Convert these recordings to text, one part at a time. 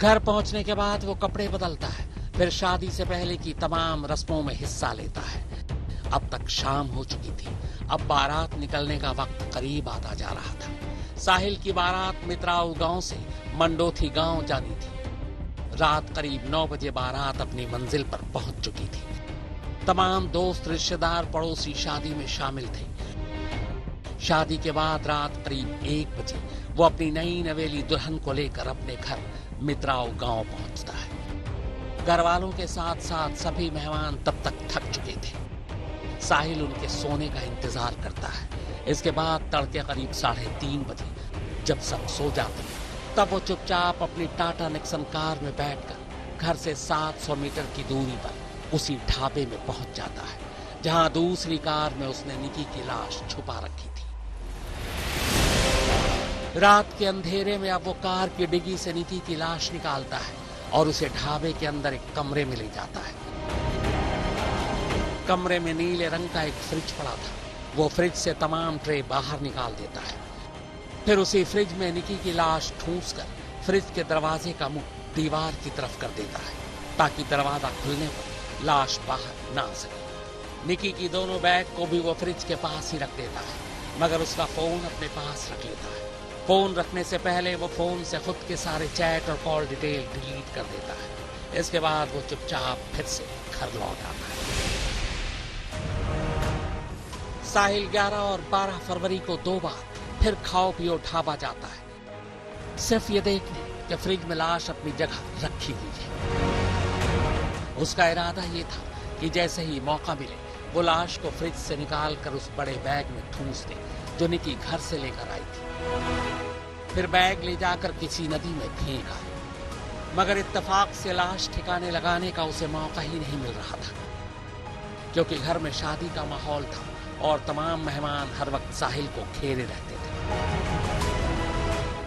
घर पहुंचने के बाद वो कपड़े बदलता है, फिर शादी से पहले की तमाम रस्मों में हिस्सा लेता है। अब तक शाम हो चुकी थी, अब बारात निकलने का वक्त करीब आता जा रहा था। साहिल की बारात मित्राऊ गांव से मंडोथी गांव जानी थी। रात करीब 9 बजे बारात अपनी मंजिल पर पहुंच चुकी थी। तमाम दोस्त, रिश्तेदार, पड़ोसी शादी में शामिल थे। शादी के बाद रात करीब 1 बजे वो अपनी नई नवेली दुल्हन को लेकर अपने घर मित्राऊ गांव पहुंचता है। घर वालों के साथ साथ सभी मेहमान तब तक थक चुके थे। साहिल उनके सोने का इंतजार करता है। इसके बाद तड़के करीब 3:30 बजे जब सब सो जाते हैं, तब वो चुपचाप अपनी टाटा निक्सन कार में बैठकर घर से 700 मीटर की दूरी पर उसी ढाबे में पहुंच जाता है, जहां दूसरी कार में उसने निकी की लाश छुपा रखी थी। रात के अंधेरे में अब वो कार की डिग्गी से निकी की लाश निकालता है और उसे ढाबे के अंदर एक कमरे में ले जाता है। कमरे में नीले रंग का एक फ्रिज पड़ा था। वो फ्रिज से तमाम ट्रे बाहर निकाल देता है। फिर उसी फ्रिज में निकी की लाश ठूंसकर फ्रिज के दरवाजे का मुंह दीवार की तरफ कर देता है, ताकि दरवाजा खुलने पर लाश बाहर ना आ सके। निकी की दोनों बैग को भी वो फ्रिज के पास ही रख देता है, मगर उसका फोन अपने पास रख लेता है। फोन रखने से पहले वो फोन से खुद के सारे चैट और कॉल डिटेल डिलीट कर देता है। इसके बाद वो चुपचाप फिर से घर लौट आता है। साहिल 11 और 12 फरवरी को 2 बार फिर खाओ पियो ढाबा जाता है, सिर्फ ये देखने कि फ्रिज में लाश अपनी जगह रखी हुई है। उसका इरादा ये था कि जैसे ही मौका मिले वो लाश को फ्रिज से निकाल कर उस बड़े बैग में ठूंस दे जो निकी घर से लेकर आई थी। फिर बैग ले जाकर किसी नदी में फेंक आए, मगर इत्तेफाक से लाश ठिकाने लगाने का उसे मौका ही नहीं मिल रहा था, क्योंकि घर में शादी का माहौल था और तमाम मेहमान हर वक्त साहिल को घेरे रहते थे।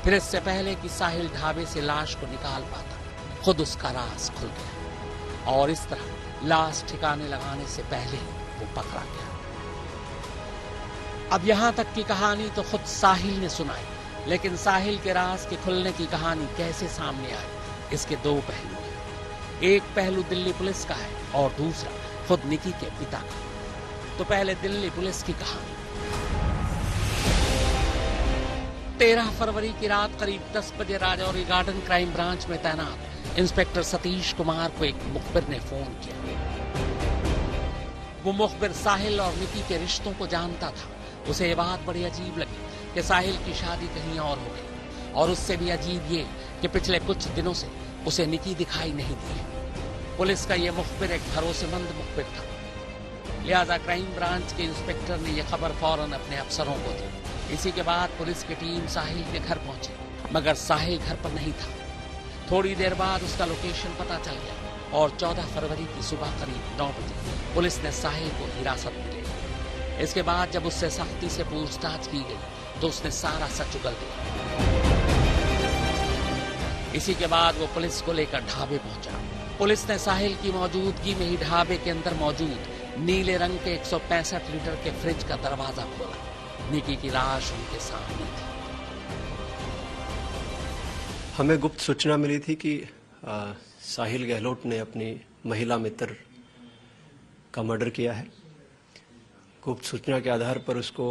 फिर इससे पहले कि साहिल ढाबे से लाश को निकाल पाता, खुद उसका राज खुल गया और इस तरह लाश ठिकाने लगाने से पहले ही वो पकड़ा गया। अब यहां तक की कहानी तो खुद साहिल ने सुनाई, लेकिन साहिल के राज के खुलने की कहानी कैसे सामने आई, इसके 2 पहलू हैं। एक पहलू दिल्ली पुलिस का है और दूसरा खुद निकी के पिता का। तो पहले दिल्ली पुलिस की कहानी। 13 फरवरी की रात करीब 10 बजे राजौरी गार्डन क्राइम ब्रांच में तैनात इंस्पेक्टर सतीश कुमार को एक मुखबिर ने फोन किया। वो मुखबिर साहिल और निकी के रिश्तों को जानता था। उसे ये बात बड़ी अजीब लगी कि साहिल की शादी कहीं और हो गई, और उससे भी अजीब ये कि पिछले कुछ दिनों से उसे निकी दिखाई नहीं दी है। पुलिस का ये मुखबिर एक भरोसेमंद मुखबिर था, लिहाजा क्राइम ब्रांच के इंस्पेक्टर ने यह खबर फौरन अपने अफसरों को दी। इसी के बाद पुलिस की टीम साहिल के घर पहुंची, मगर साहिल घर पर नहीं था। थोड़ी देर बाद उसका लोकेशन पता चल गया और 14 फरवरी की सुबह करीब 9 बजे पुलिस ने साहिल को हिरासत में ले लिया। इसके बाद जब उससे सख्ती से पूछताछ की गई तो उसने सारा सच उगल दिया। इसी के बाद वो पुलिस को लेकर ढाबे पहुंचा। पुलिस ने साहिल की मौजूदगी में ही ढाबे के अंदर मौजूद नीले रंग के 165 लीटर के फ्रिज का दरवाजा खोला। निकी की लाश उनके सामने थी। हमें गुप्त सूचना मिली थी कि साहिल गहलोत ने अपनी महिला मित्र का मर्डर किया है। गुप्त सूचना के आधार पर उसको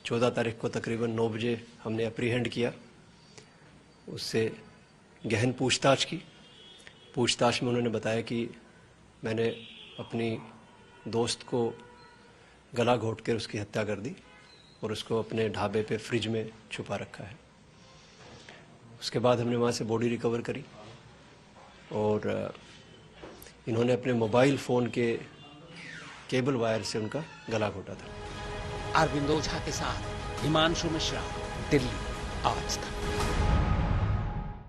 14 तारीख को तकरीबन 9 बजे हमने अप्रीहेंड किया। उससे गहन पूछताछ की। पूछताछ में उन्होंने बताया कि मैंने अपनी दोस्त को गला घोंट कर उसकी हत्या कर दी और उसको अपने ढाबे पे फ्रिज में छुपा रखा है। उसके बाद हमने वहाँ से बॉडी रिकवर करी और इन्होंने अपने मोबाइल फ़ोन के केबल वायर से उनका गला घोटा था। अरविंद ओझा के साथ हिमांशु मिश्रा, दिल्ली आज तक।